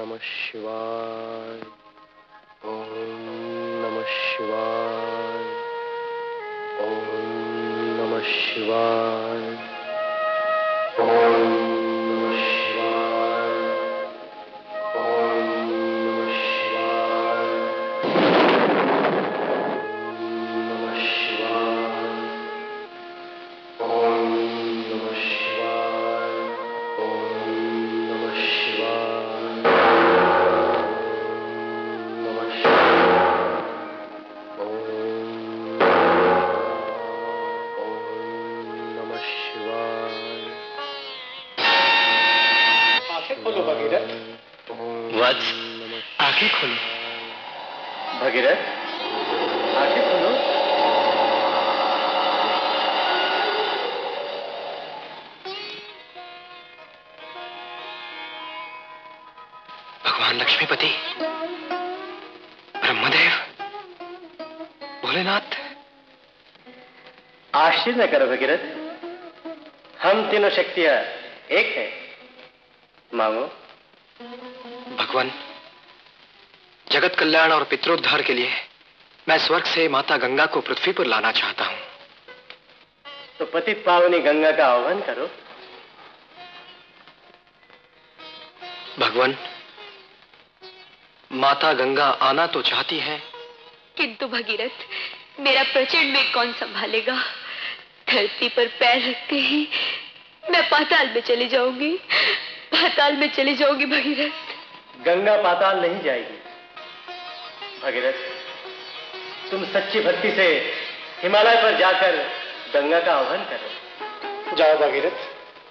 नमः शिवाय। ओम नमः शिवाय। ओम नमः शिवाय। ओम नमः शिवाय। ओम नमः शिवाय। नमः शिवाय। ओम नमः शिवाय। ओम नमः शिवाय। नमः शिवाय। ओम नमः शिवाय। आंखें खोलो भगीरथ। वत्स, आंखें खोलो। भगीरथ, आंखें खोलो। भगवान लक्ष्मीपति, ब्रह्मदेव, भोलेनाथ। आश्चर्य न करो भगीरथ, हम तीनों शक्तियां एक है। मांगो। भगवान, जगत कल्याण और पितरोद्धार के लिए मैं स्वर्ग से माता गंगा को पृथ्वी पर लाना चाहता हूं। तो पतित पावनी गंगा का आह्वान करो। भगवान, माता गंगा आना तो चाहती है, किंतु भगीरथ, मेरा प्रचंड वेग कौन संभालेगा? धरती पर पैर रखते ही मैं पाताल में चली जाऊंगी, पाताल में चली जाऊंगी भगीरथ। गंगा पाताल नहीं जाएगी भगीरथ। तुम सच्ची भक्ति से हिमालय पर जाकर गंगा का आह्वान करो। जाओ भगीरथ,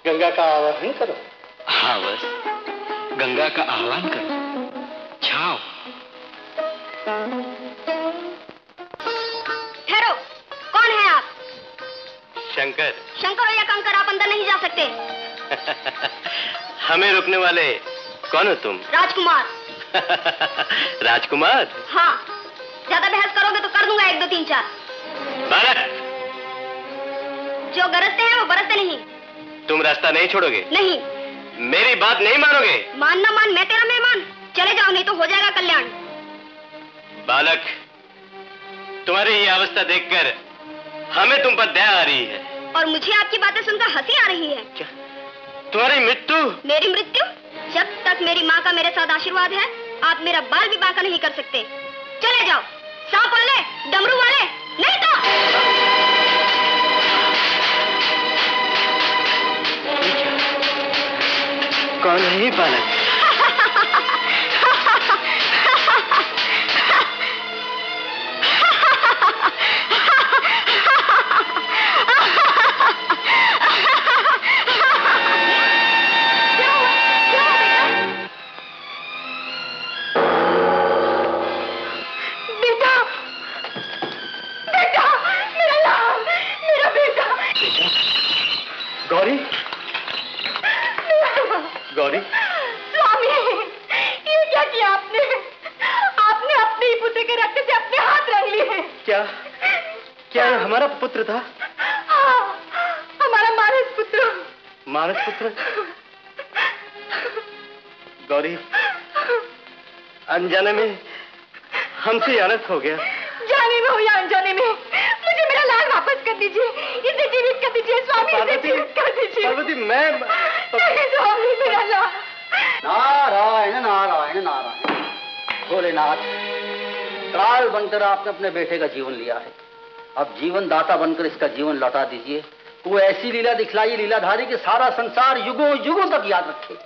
गंगा का आह्वान करो। हाँ बस, गंगा का आह्वान करो। जाओ। ठहरो, कौन है आप? शंकर। शंकर हो या कंकर, आप अंदर नहीं जा सकते। हमें रोकने वाले कौन हो तुम? राजकुमार। राजकुमार? हाँ, ज्यादा बहस करोगे तो कर दूंगा 1 2 3 4। बालक, जो गरजते हैं वो बरसते नहीं। तुम रास्ता नहीं छोड़ोगे? नहीं। मेरी बात नहीं मानोगे? मान ना मान, मैं तेरा मेहमान। चले जाओ, नहीं तो हो जाएगा कल्याण। बालक, तुम्हारी ये अवस्था देखकर हमें तुम पर दया आ रही है। और मुझे आपकी बातें सुनकर हंसी आ रही है। क्या? तुम्हारी मृत्यु? मेरी मृत्यु? जब तक मेरी माँ का मेरे साथ आशीर्वाद है, आप मेरा बाल भी बांका नहीं कर सकते। चले जाओ, सांप वाले, डमरू वाले, नहीं तो। कौन है ये बालक? गौरी, गौरी। स्वामी, ये क्या किया आपने? आपने अपने ही पुत्र के रक्त से अपने हाथ रंग लिए हैं। क्या क्या ये हमारा पुत्र था? हाँ, हमारा मानस पुत्र। मानस पुत्र? गौरी, अनजाने में हमसे अनर्थ हो गया। जाने में हो या अनजाने में, मुझे मेरा लाल वापस कर दीजिए। इसे जीवित कर दीजिए स्वामी, इसे जीवित कर दीजिए। पार्वती, मैं नहीं स्वामी, मेरा लाल। नारायण नारायण नारायण। भोलेनाथ, काल बनकर आपने अपने बेटे का जीवन लिया है, अब जीवन दाता बनकर इसका जीवन लौटा दीजिए। वो ऐसी लीला दिखलाई लीलाधारी कि सारा संसार युगों युगों तक याद रखे।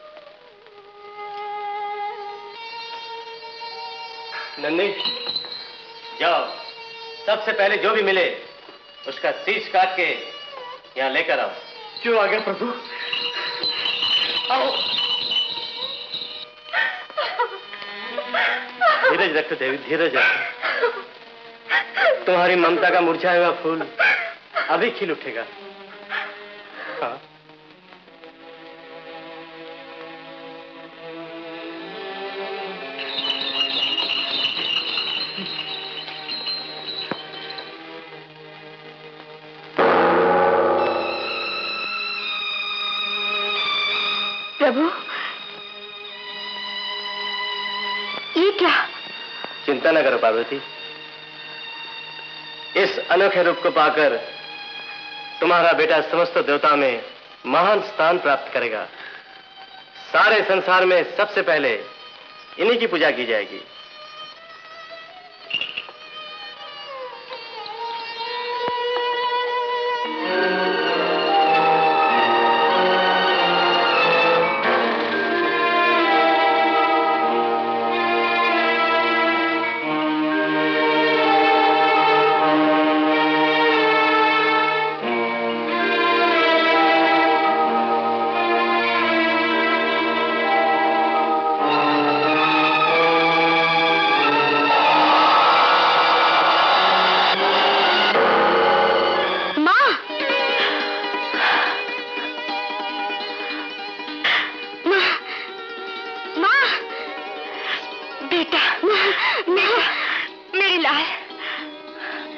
नंदी, जाओ, सबसे पहले जो भी मिले उसका शीश काट के यहाँ लेकर आओ। क्यों आ गया प्रभु? आओ। धीरज रखो देवी, धीरज रखो। तुम्हारी ममता का मुरझाया हुआ फूल अभी खिल उठेगा। हाँ। प्रभु, ये क्या? चिंता न करो पार्वती, इस अनोखे रूप को पाकर तुम्हारा बेटा समस्त देवता में महान स्थान प्राप्त करेगा। सारे संसार में सबसे पहले इन्हीं की पूजा की जाएगी।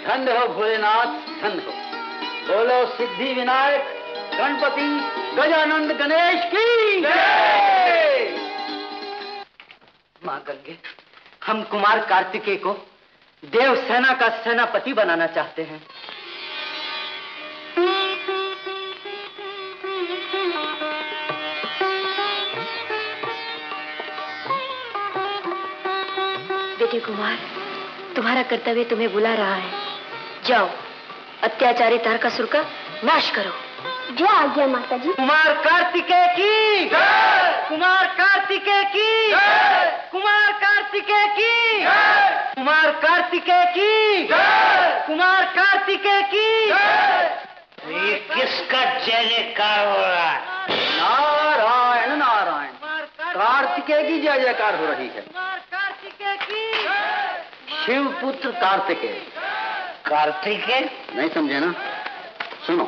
धन्य हो भोलेनाथ, धन्य हो। बोलो सिद्धि विनायक गणपति गजानंद गणेश की जय। मां गंगे, हम कुमार कार्तिकेय को देव सेना का सेनापति बनाना चाहते हैं। बेटे कुमार, तुम्हारा कर्तव्य तुम्हें बुला रहा है। जाओ, अत्याचारी तारकासुर का नाश करो। जो आज्ञा माता जी। कुमार कार्तिकेय की जय। कुमार कार्तिकेय की जय। कुमार कार्तिकेय की जय। कुमार कार्तिकेय की जय। कुमार कार्तिकेय की जय। ये किसका जय जयकार हो रहा है? नारायण नारायण, कार्तिकेय की जय जयकार हो रही है। कार्तिकेय की शिव पुत्र कार्तिकेय। कार्तिकेय नहीं समझे ना? सुनो,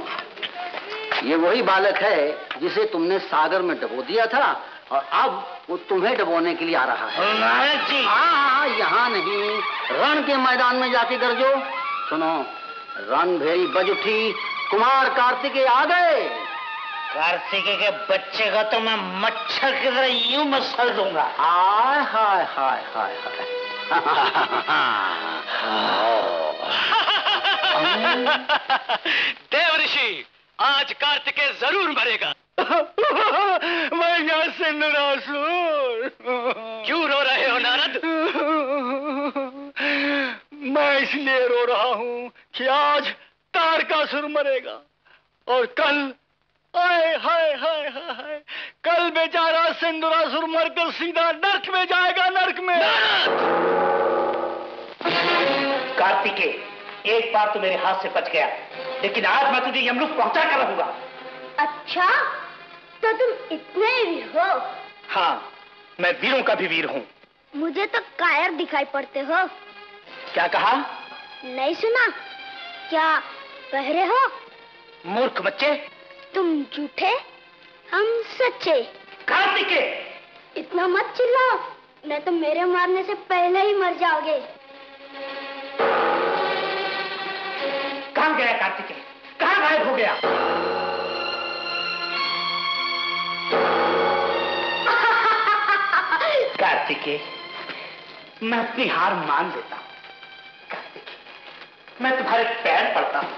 ये वही बालक है जिसे तुमने सागर में डबो दिया था और अब वो तुम्हें डबोने के लिए आ रहा है। नारद जी। हाँ, यहाँ नहीं, रण के मैदान में जाके गरजो। सुनो, रणभेरी बज उठी, कुमार कार्तिकेय आ गए। कार्तिकेय के बच्चे का तो मैं मच्छर की तरह यूं मसल दूंगा। हाय हाय हाय हाय हाय। देव ऋषि, आज कार्तिकेय जरूर मरेगा। मैं यहाँ से निराश हूँ। क्यों रो रहे हो नारद? मैं इसलिए रो रहा हूँ कि आज तारकासुर मरेगा और कल, हाय हाय हाय हाय, कल बेचारा सिंदूरासुर मरकर सीधा नर्क में जाएगा, नर्क में। कार्तिकेय, एक बार तो मेरे हाथ से बच गया, लेकिन आज मैं तुझे यमलोक पहुंचा कर रहूंगा। अच्छा, तो तुम इतने वीर हो? हाँ, मैं वीरों का भी वीर हूँ। मुझे तो कायर दिखाई पड़ते हो। क्या कहा? नहीं सुना? क्या कह रहे हो? मूर्ख बच्चे। तुम झूठे, हम सच्चे। कार्तिकेय, इतना मत चिल्लाओ, नहीं तो मेरे मारने से पहले ही मर जाओगे। कहाँ गया कार्तिकेय? कहाँ गायब हो गया? कार्तिकेय, मैं अपनी हार मान लेता हूँ। कार्तिकेय, मैं तुम्हारे पैर पड़ता हूँ।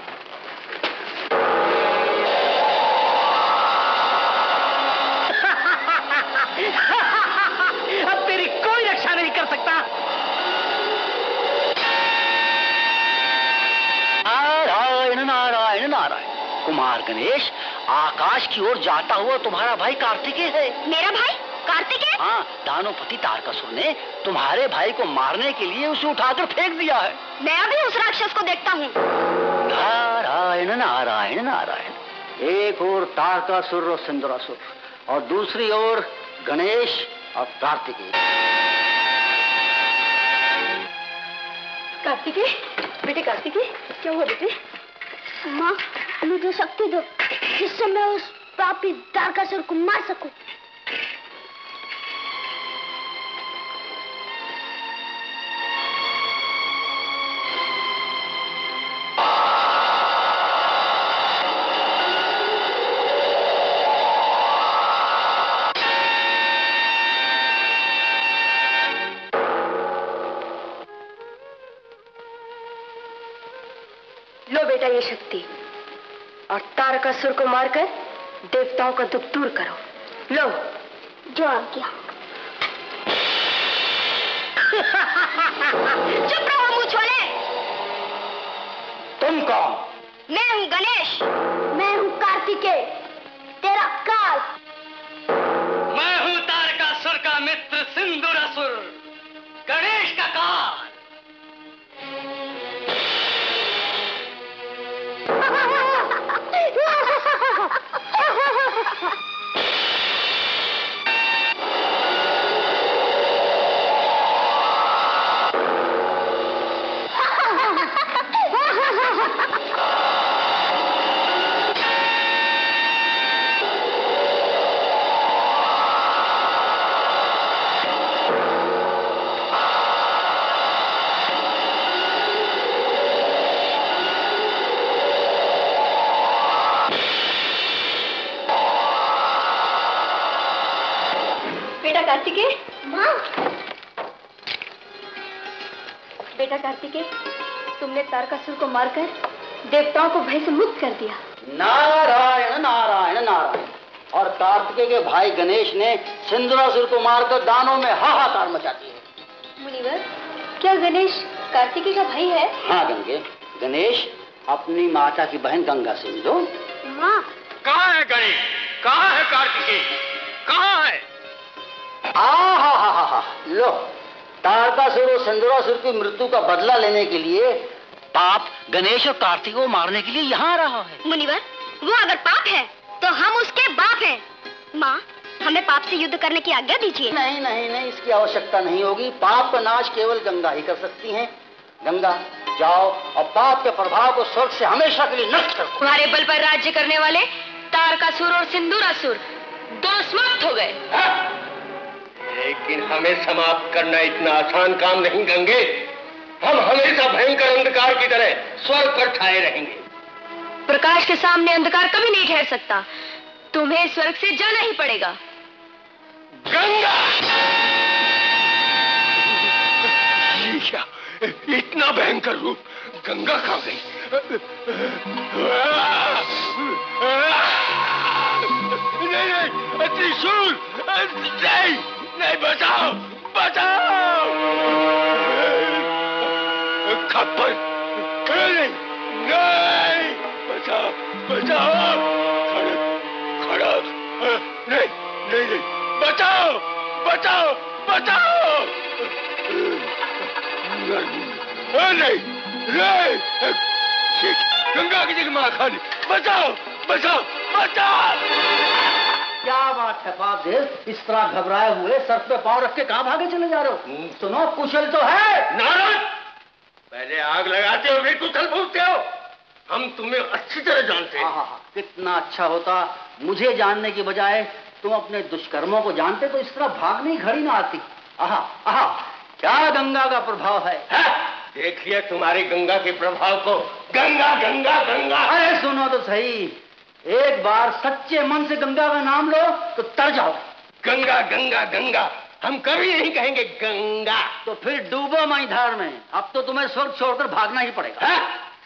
अब तेरी कोई रक्षा नहीं कर सकता। नारायण नारायण नारायण। कुमार गणेश, आकाश की ओर जाता हुआ तुम्हारा भाई कार्तिकेय है। मेरा भाई कार्तिकेय? हाँ, दानवपति तारकासुर ने तुम्हारे भाई को मारने के लिए उसे उठाकर फेंक दिया है। मैं अभी उस राक्षस को देखता हूँ। नारायण नारायण नारायण। एक ओर तारकासुर और सिंदूरासुर और दूसरी ओर गणेश और कार्तिकेय। कार्तिकेय, बेटे कार्तिकेय, क्या हुआ बेटे? माँ, मुझे शक्ति दो जिससे मैं उस पापी तारकासुर को मार सकूं। ये शक्ति और तारकासुर को मारकर देवताओं का दुख दूर करो। लो। जो आज्ञा। चुप रहो मुंह छोले। तुम कौन? मैं हूँ गणेश। मैं हूँ कार्तिकेय, तेरा काल। मैं हूँ तारकासुर का मित्र सिंदूरासुर, गणेश का काल। कार्तिकेय। माँ। बेटा कार्तिकेय, तुमने तारकासुर को मारकर देवताओं को भय से मुक्त कर दिया। नारायण नारायण नारायण। और कार्तिकेय के भाई गणेश ने सिंदूरासुर को मारकर दानों में हाहाकार मचा दी है। मुनिवर, क्या गणेश कार्तिकेय का भाई है? हाँ गंगे, गणेश अपनी माता की बहन गंगा से मिलो। माँ। कहाँ है गणेश? कहाँ है कार्तिकेय? कहाँ है? हा लो, तारकासुर और सिंदूरासुर की मृत्यु का बदला लेने के लिए पाप गणेश और कार्तिक को मारने के लिए यहाँ आ रहा है। मुनिवर, वो अगर पाप है तो हम उसके बाप हैं। माँ, हमें पाप से युद्ध करने की आज्ञा दीजिए। नहीं नहीं नहीं, इसकी आवश्यकता नहीं होगी। पाप का नाश केवल गंगा ही कर सकती हैं। गंगा, जाओ और पाप के प्रभाव को स्वर्ग से हमेशा के लिए नष्ट कर दो। तुम्हारे बल पर राज्य करने वाले तारकासुर और सिंदूरासुर दोनों समाप्त हो गए। लेकिन हमें समाप्त करना इतना आसान काम नहीं गंगे। हम हमेशा भयंकर अंधकार की तरह स्वर्ग पर छाए रहेंगे। प्रकाश के सामने अंधकार कभी नहीं ठहर सकता। तुम्हें स्वर्ग से जाना ही पड़ेगा। गंगा! क्या इतना भयंकर रूप? गंगा कहाँ गई? नहीं, त्रिशूल! नहीं, बचाओ! बचाओ! खप्पर! नहीं, बचाओ! खड़क! नहीं, बचाओ! नहीं, गंगा की जगह महाकाली! बचाओ! क्या बात है पाप देव, इस तरह घबराए हुए सर पे पांव रख के कहाँ भागे चले जा रहे हो? सुनो, कुशल तो है। नारद, पहले आग लगाते हो फिर कुशल पूछते हो। हम तुम्हें अच्छी तरह जानते हैं। कितना अच्छा होता मुझे जानने की बजाय तुम अपने दुष्कर्मों को जानते तो इस तरह भागने की घड़ी ना आती। आहा, क्या गंगा का प्रभाव है? देखिए तुम्हारी गंगा के प्रभाव को। गंगा! अरे सुनो तो सही, एक बार सच्चे मन से गंगा का नाम लो तो तर जाओ। गंगा! हम कभी नहीं कहेंगे गंगा। तो फिर डूबो मैधार में। अब तो तुम्हें स्वर्ग छोड़कर भागना ही पड़ेगा।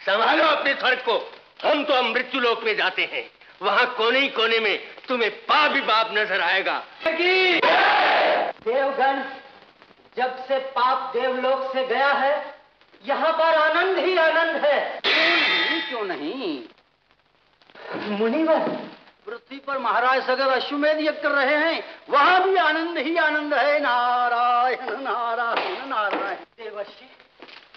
संभालो अपने स्वर्ग को। हम तो मृत्यु लोक में जाते हैं। वहाँ कोने ही कोने में तुम्हें पाप ही पाप नजर आएगा। देवगण, जब से पाप देवलोक से गया है, यहाँ पर आनंद ही आनंद है। क्यों नहीं? मुनिवर, पृथ्वी पर महाराज सगर अश्वमेध यज्ञ कर रहे हैं, वहाँ भी आनंद ही आनंद है। नारायण नारायण नारायण। देवर्षि,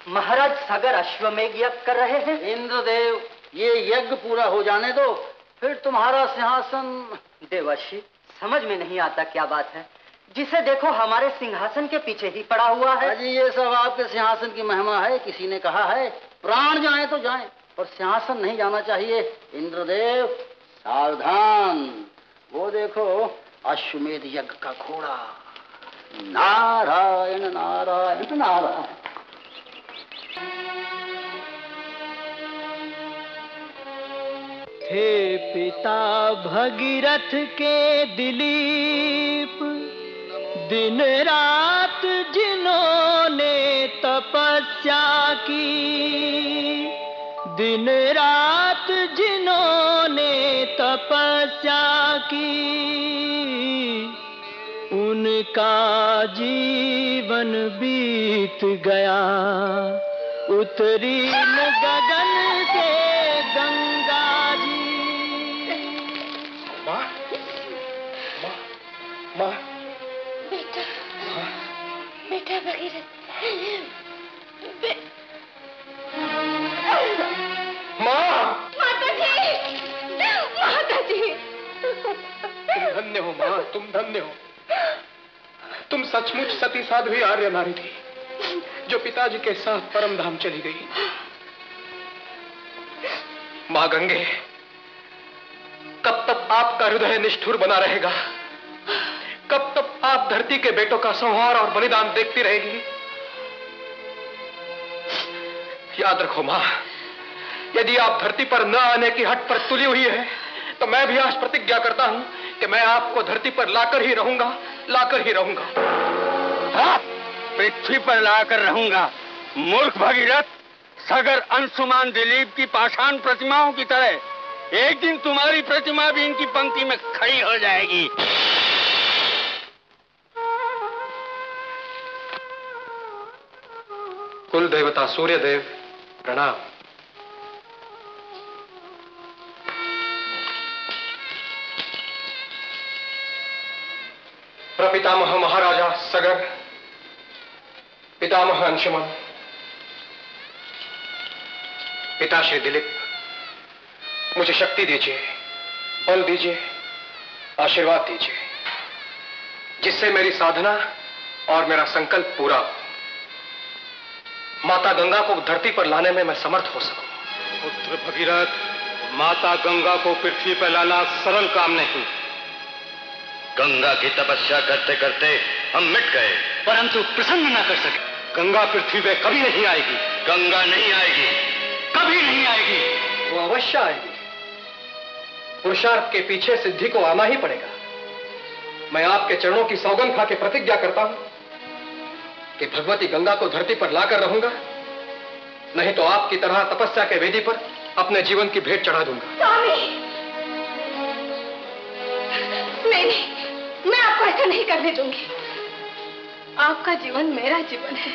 महाराज सगर अश्वमेध यज्ञ कर रहे हैं। इंद्रदेव, ये यज्ञ पूरा हो जाने दो, फिर तुम्हारा सिंहासन। देवर्षि, समझ में नहीं आता क्या बात है। जिसे देखो हमारे सिंहासन के पीछे ही पड़ा हुआ है। अजी, ये सब आपके सिंहासन की महिमा है। किसी ने कहा है प्राण जाए तो जाए, पर सिंहासन नहीं जाना चाहिए। इंद्रदेव सावधान, वो देखो अश्वमेध यज्ञ का घोड़ा। नारायण नारायण नारायण। हे पिता भगीरथ के दिलीप, दिन रात जिन्होंने तपस्या की, दिन दिन रात जिन्होंने तपस्या की, उनका जीवन बीत गया। उतरी न गगन से गंगा जी। माँ, माँ, माँ। बेटा, बेटा भगीरथ, माँ, माता जी, माता जी। तुम धन्य हो माँ, तुम धन्य हो। तुम सचमुच सती साध्वी आर्य नारी थी जो पिताजी के साथ परम धाम चली गई। माँ गंगे, कब तक आपका हृदय निष्ठुर बना रहेगा? कब तक आप धरती के बेटों का संहार और बलिदान देखती रहेगी? याद रखो माँ, यदि आप धरती पर न आने की हट पर तुली हुई है, तो मैं भी आज प्रतिज्ञा करता हूं कि मैं आपको धरती पर लाकर ही रहूंगा, लाकर ही रहूंगा। हाँ, पृथ्वी पर लाकर रहूंगा। मूर्ख भगीरथ, सागर अंशुमान दिलीप की पाषाण प्रतिमाओं की तरह एक दिन तुम्हारी प्रतिमा भी इनकी पंक्ति में खड़ी हो जाएगी। कुल देवता सूर्यदेव प्रणाम। प्रपितामह महाराजा सगर, पितामह अंशुमन, पिता श्री दिलीप, मुझे शक्ति दीजिए, बल दीजिए, आशीर्वाद दीजिए, जिससे मेरी साधना और मेरा संकल्प पूरा हो। माता गंगा को धरती पर लाने में मैं समर्थ हो सकूं। पुत्र भगीरथ, माता गंगा को पृथ्वी पर लाना सरल काम नहीं। गंगा की तपस्या करते करते हम मिट गए, परंतु प्रसन्न न कर सके। गंगा पृथ्वी पे कभी नहीं आएगी। गंगा नहीं आएगी, कभी नहीं आएगी। वो अवश्य आएगी। पुरुषार्थ के पीछे सिद्धि को आना ही पड़ेगा। मैं आपके चरणों की सौगंध खा के प्रतिज्ञा करता हूं कि भगवती गंगा को धरती पर लाकर रहूंगा, नहीं तो आपकी तरह तपस्या के वेदी पर अपने जीवन की भेंट चढ़ा दूंगा। स्वामी, नहीं, मैं आपको ऐसा नहीं करने दूंगी। आपका जीवन मेरा जीवन है,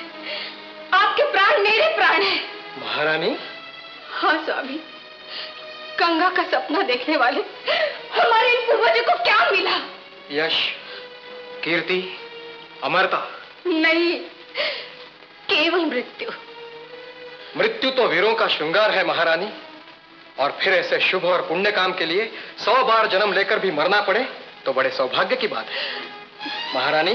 आपके प्राण मेरे प्राण हैं। महारानी? हाँ स्वामी, गंगा का सपना देखने वाले हमारे इन पूर्वजों को क्या मिला? यश, कीर्ति, अमरता? नहीं, केवल मृत्यु। मृत्यु तो वीरों का श्रृंगार है महारानी, और फिर ऐसे शुभ और पुण्य काम के लिए 100 बार जन्म लेकर भी मरना पड़े तो बड़े सौभाग्य की बात है। महारानी,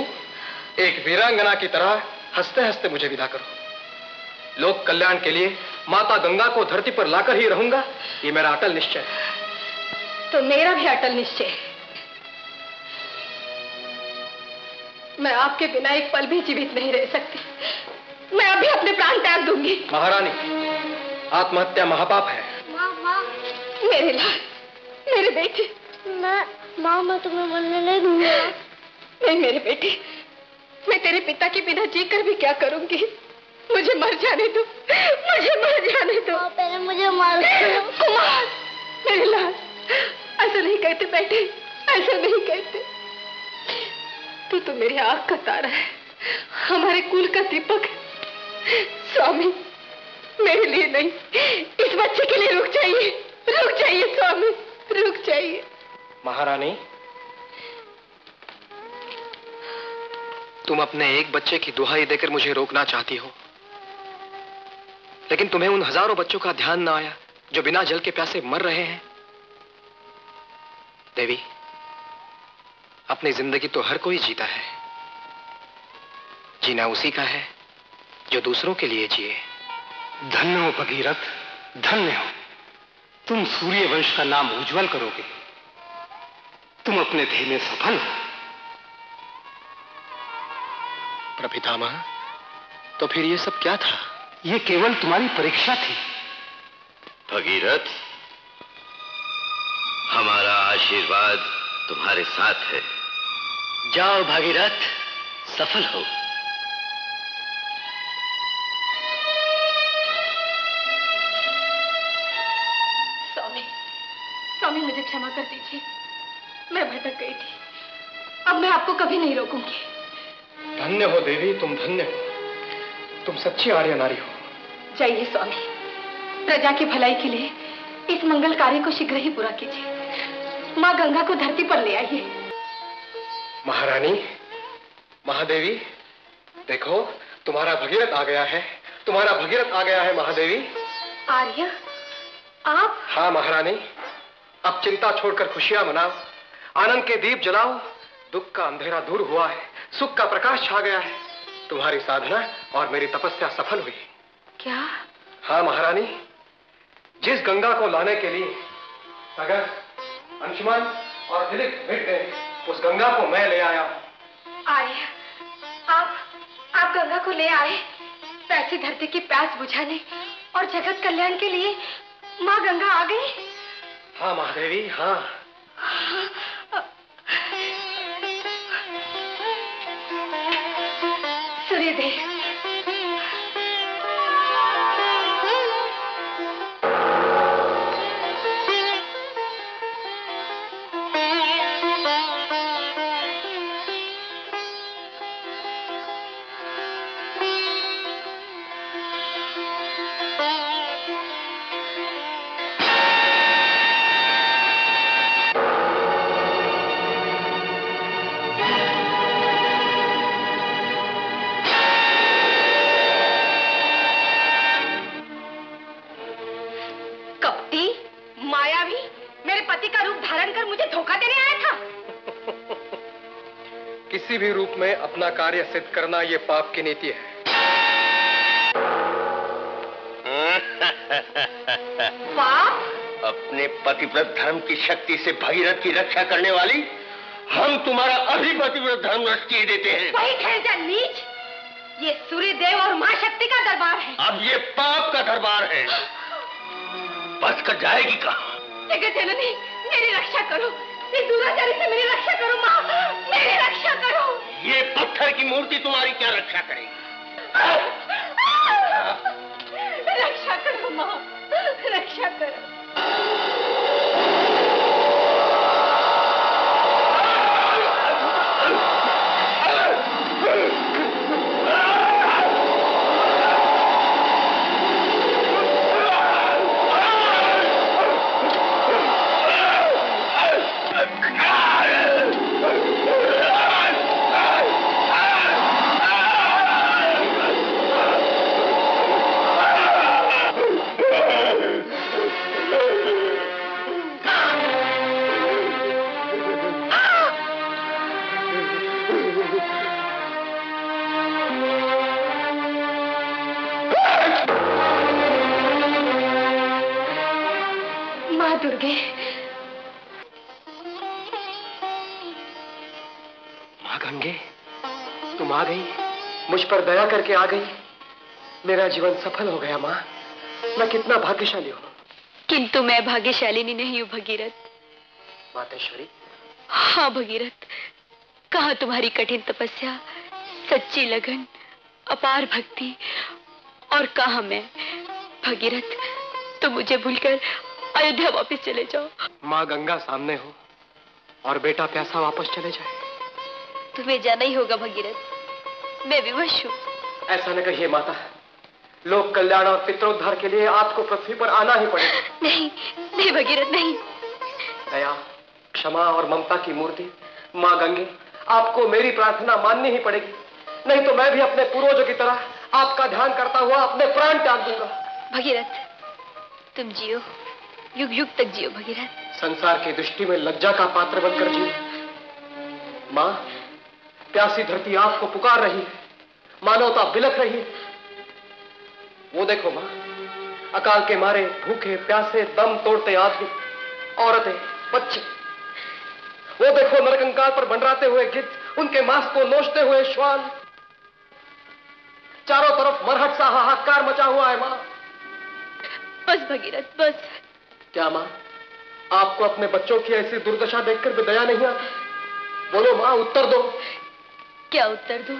एक वीरांगना की तरह हंसते हंसते मुझे विदा करो। लोक कल्याण के लिए माता गंगा को धरती पर लाकर ही रहूंगा, ये मेरा अटल निश्चय है। तो मेरा भी अटल निश्चय है। मैं आपके बिना एक पल भी जीवित नहीं रह सकती। मैं अभी अपने प्राण त्याग दूंगी। महारानी, आत्महत्या महापाप है। माँ, मेरे लाल, मेरे बेटे। माँ, मैं तुम्हें मरने नहीं दूंगा। नहीं मेरे बेटे, मैं तेरे पिता के बिना जीकर भी क्या करूंगी। मुझे मर जाने दो, मुझे मर जाने दो। पहले मुझे मार दो। कुमार, मेरे लाल, ऐसा नहीं कहते बेटे, ऐसा नहीं कहते। तू तो मेरी आँख का तारा है, हमारे कुल का दीपक है। स्वामी, मेरे लिए नहीं, इस बच्चे के लिए रुक जाइए स्वामी, रुक जाइए। महारानी, तुम अपने एक बच्चे की दुहाई देकर मुझे रोकना चाहती हो, लेकिन तुम्हें उन हजारों बच्चों का ध्यान ना आया जो बिना जल के प्यासे मर रहे हैं। देवी, अपनी जिंदगी तो हर कोई जीता है, जीना उसी का है जो दूसरों के लिए जिए। धन्य हो भगीरथ, धन्य हो। तुम सूर्य वंश का नाम उज्जवल करोगे। तुम अपने ध्येय में सफल हो। प्रपितामह, तो फिर ये सब क्या था? ये केवल तुम्हारी परीक्षा थी। भगीरथ, हमारा आशीर्वाद तुम्हारे साथ है। जाओ भागीरथ, सफल हो। स्वामी मुझे क्षमा कर दीजिए, मैं भटक गई थी। अब मैं आपको कभी नहीं रोकूंगी। धन्य हो देवी, तुम धन्य हो। तुम सच्ची आर्य नारी हो। जाइए स्वामी, प्रजा की भलाई के लिए इस मंगल कार्य को शीघ्र ही पूरा कीजिए। माँ गंगा को धरती पर ले आइए। महारानी, महादेवी, देखो तुम्हारा भगीरथ आ गया है, तुम्हारा भगीरथ आ गया है महादेवी। आर्य, आप? हाँ महारानी, अब चिंता छोड़कर खुशियां मनाओ, आनंद के दीप जलाओ। दुख का अंधेरा दूर हुआ है, सुख का प्रकाश छा गया है। तुम्हारी साधना और मेरी तपस्या सफल हुई। क्या? हाँ महारानी, जिस गंगा को लाने के लिए सागर, अंशुमन और दिलीप मिट गए, उस गंगा को मैं ले आया हूं। आर्य, आप गंगा को ले आए, ऐसी धरती की प्यास बुझाने और जगत कल्याण के लिए माँ गंगा आ गई। हाँ महादेवी, हाँ। सूर्यदेव, किसी भी रूप में अपना कार्य सिद्ध करना ये पाप की नीति है। पाप? अपने पतिव्रत धर्म की शक्ति से भगीरथ की रक्षा करने वाली हम तुम्हारा अभी पतिव्रत धर्म नष्ट किए देते हैं। वही ठहर जा नीच, ये सूर्यदेव और मां शक्ति का दरबार है। अब ये पाप का दरबार है। बच कर जाएगी कहाँ? जगत जननी, मेरी रक्षा करो, इस दुराचारी से मेरी रक्षा करो माँ, मेरी रक्षा करो। ये पत्थर की मूर्ति तुम्हारी क्या रक्षा करेगी? रक्षा करो माँ, रक्षा करो। दुर्गे, माँ गंगे, तुम आ गई, मुझ पर दया करके आ गई। मेरा जीवन सफल हो गया माँ, मैं कितना भाग्यशाली हूँ। किंतु मैं भाग्यशालिनी नहीं हूँ भगीरथ। मातेश्वरी? हाँ भगीरथ, कहाँ तुम्हारी कठिन तपस्या, सच्ची लगन, अपार भक्ति, और कहाँ मैं भगीरथ। तुम मुझे भूलकर अयोध्या वापस चले जाओ। माँ गंगा सामने हो और बेटा प्यासा वापस चले जाए। तुम्हें जाना ही होगा भगीरथ, मैं विवश हूँ। ऐसा न कहिए माता, लोक कल्याण और पितरोद्धार के लिए आपको पृथ्वी पर आना ही पड़ेगा। नहीं नहीं भगीरथ, नहीं। दया, क्षमा और ममता की मूर्ति माँ गंगे, आपको मेरी प्रार्थना माननी ही पड़ेगी, नहीं तो मैं भी अपने पूर्वजों की तरह आपका ध्यान करता हुआ अपने प्राण त्याग दूंगा। भगीरथ, तुम जियो, युग युग तक जियो भगीरथ। संसार की दृष्टि में लज्जा का पात्र बनकर जियो। माँ, प्यासी धरती आपको पुकार रही है, मानवता बिलख रही है। वो देखो माँ, अकाल के मारे भूखे प्यासे दम तोड़ते आदमी, औरतें, बच्चे। वो देखो नरकंकाल पर मंडराते हुए गिद्ध, उनके मांस को नोचते हुए श्वान। चारों तरफ मरहट सा हाहाकार मचा हुआ है माँ। बस भगीरथ, बस। क्या माँ, आपको अपने बच्चों की ऐसी दुर्दशा देखकर भी दया नहीं आती? बोलो माँ, उत्तर दो। क्या उत्तर दूं?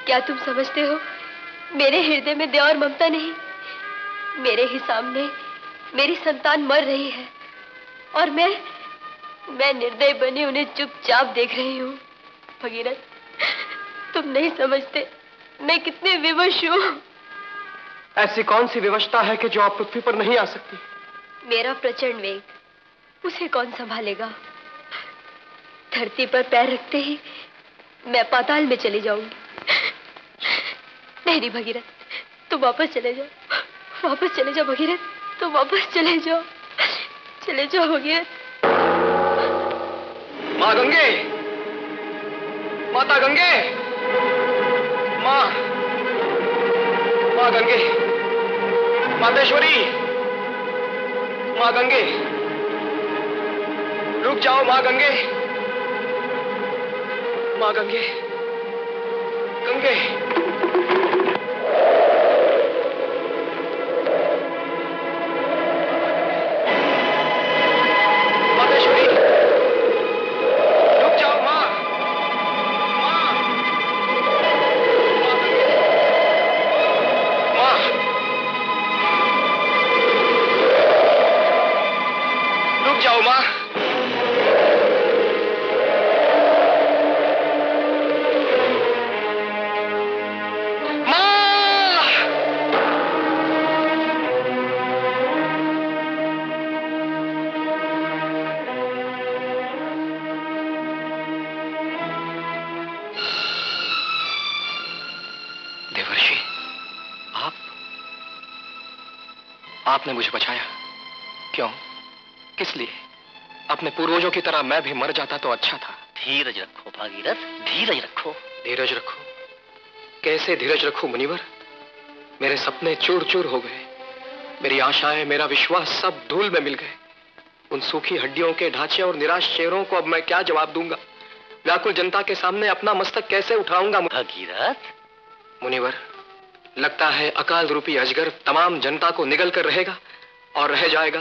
क्या तुम समझते हो मेरे हृदय में दया और ममता नहीं? मेरे ही सामने मेरी संतान मर रही है और मैं निर्दयी बनी उन्हें चुपचाप देख रही हूँ। भगीरथ, तुम नहीं समझते मैं कितनी विवश हूँ। ऐसी कौन सी विवशता है कि जो आप पृथ्वी पर नहीं आ सकती? मेरा प्रचंड वेग, उसे कौन संभालेगा? धरती पर पैर रखते ही मैं पाताल में चली जाऊंगी। नहीं भगीरथ, तुम वापस चले जाओ, वापस चले जाओ भगीरथ, तुम वापस चले जाओ, चले जाओ भगीरथ। माँ गंगे, माता गंगे, माँ गंगे, मातेश्वरी, माँ गंगे, रुक जाओ माँ गंगे, माँ गंगे, गंगे। मातेश्वरी, रुक जाओ माँ, माँ, माँ गंगे, माँ, रुक जाओ माँ। आपने मुझे बचाया, क्यों, किस लिए? अपने पूर्वजों की तरह मैं भी मर जाता तो अच्छा था। धीरज रखो भागीरथ, धीरज रखो। धीरज रखो? कैसे धीरज रखूं मुनिवर? मेरे सपने चूर चूर हो गए, मेरी आशाएं, मेरा विश्वास सब धूल में मिल गए। उन सूखी हड्डियों के ढांचे और निराश चेहरों को अब मैं क्या जवाब दूंगा? व्याकुल जनता के सामने अपना मस्तक कैसे उठाऊंगा? भगीरथ, मुनिवर, लगता है अकाल रूपी अजगर तमाम जनता को निगल कर रहेगा और रह जाएगा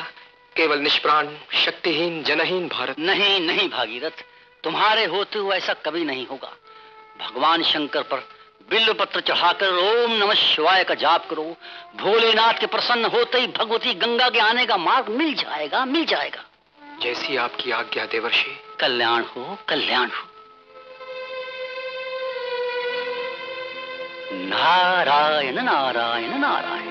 केवल निष्प्राण, शक्तिहीन, जनहीन भारत। नहीं नहीं भागीरथ, तुम्हारे होते हुए ऐसा कभी नहीं होगा। भगवान शंकर पर बिल्व पत्र चढ़ाकर ओम नमः शिवाय का जाप करो। भोलेनाथ के प्रसन्न होते ही भगवती गंगा के आने का मार्ग मिल जाएगा, मिल जाएगा। जैसी आपकी आज्ञा देवर्षि। कल्याण हो, कल्याण हो। नारायण नारायण नारायण।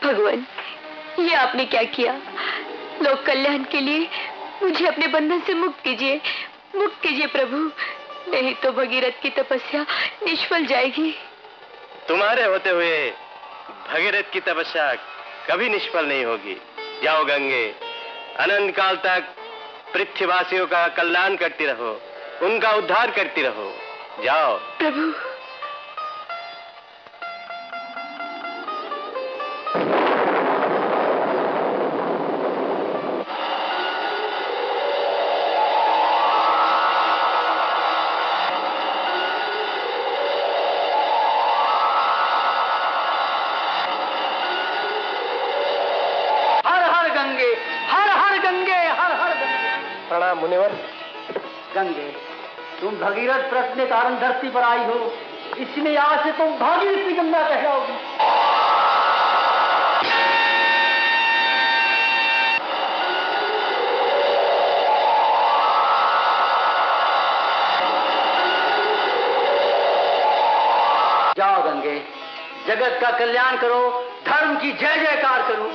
भगवान, ये आपने क्या किया? लोक कल्याण के लिए मुझे अपने बंधन से मुक्त कीजिए, मुक्त कीजिए प्रभु, नहीं तो भगीरथ की तपस्या निष्फल जाएगी। तुम्हारे होते हुए भगीरथ की तपस्या कभी निष्फल नहीं होगी। जाओ गंगे, अनंत काल तक पृथ्वीवासियों का कल्याण करती रहो, उनका उद्धार करती रहो। जाओ प्रभु। प्रणाम मुनिवर। गंगे, तुम भगीरथ व्रत के कारण धरती पर आई हो, इसलिए आज से तुम भागीरथी गंगा कहलाओगी। जाओ गंगे, जगत का कल्याण करो, धर्म की जय जयकार करो।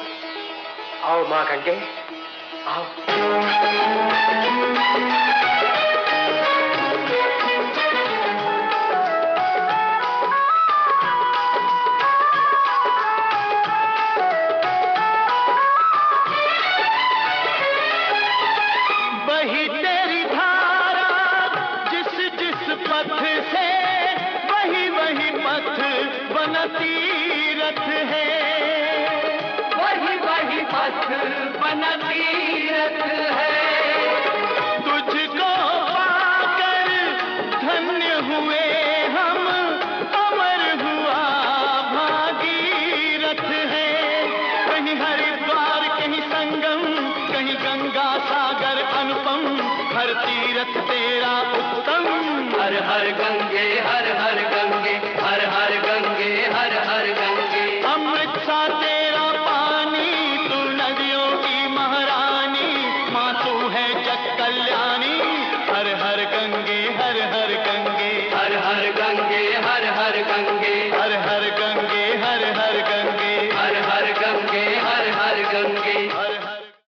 आओ माँ गंगे, आओ। बही बना तीरथ है, वही वही पथ बना तीरथ है। तुझको पाकर धन्य हुए हम, अमर हुआ भागीरथ है। कहीं हरिद्वार कहीं संगम, कहीं गंगा सागर अनुपम, हर तीरथ तेरा उत्तम। हर हर गंगे हर हर गंगे, हर हर गंगे हर हर गंगे। अमृत सा तेरा पानी, तू नदियों की महारानी, माँ तू है जग कल्याणी। हर हर गंगे हर हर गंगे, हर हर गंगे हर हर गंगे, हर हर गंगे हर हर गंगे, हर हर गंगे हर हर गंगे।